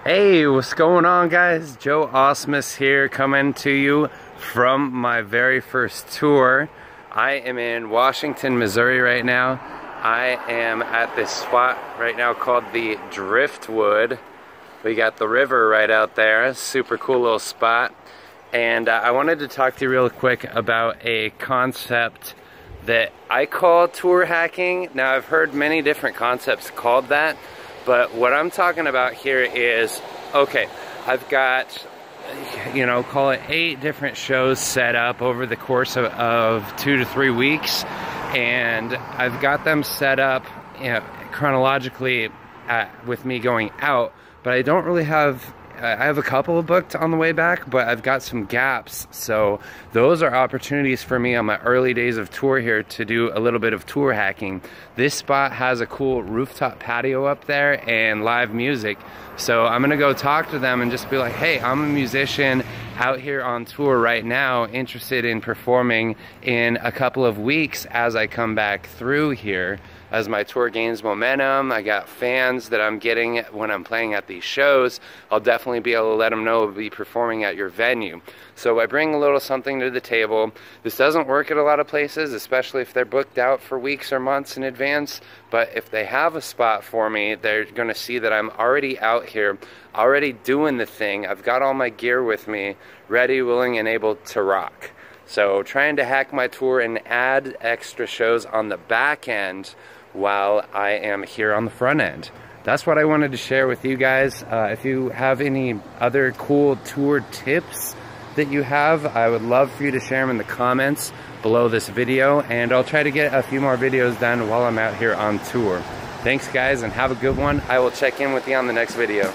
Hey, what's going on, guys? Joe Ausmus here, coming to you from my very first tour. I am in Washington, Missouri right now. I am at this spot right now called the Driftwood. We got the river right out there, super cool little spot. And I wanted to talk to you real quick about a concept that I call tour hacking. Now, I've heard many different concepts called that, but what I'm talking about here is, okay, I've got, call it 8 different shows set up over the course of 2 to 3 weeks, and I've got them set up, chronologically with me going out, but I don't really have, I have a couple booked on the way back, but I've got some gaps. So those are opportunities for me on my early days of tour here to do a little bit of tour hacking. This spot has a cool rooftop patio up there and live music. So I'm gonna go talk to them and just be like, hey, I'm a musician out here on tour right now, interested in performing in a couple of weeks as I come back through here. As my tour gains momentum, I got fans that I'm getting when I'm playing at these shows. I'll definitely be able to let them know I'll be performing at your venue. So I bring a little something to the table. This doesn't work at a lot of places, especially if they're booked out for weeks or months in advance. But if they have a spot for me, they're gonna see that I'm already out here, already doing the thing. I've got all my gear with me, ready, willing, and able to rock. So trying to hack my tour and add extra shows on the back end while I am here on the front end. That's what I wanted to share with you guys. If you have any other cool tour tips that you have, I would love for you to share them in the comments below this video, and I'll try to get a few more videos done while I'm out here on tour. Thanks, guys, and have a good one. I will check in with you on the next video.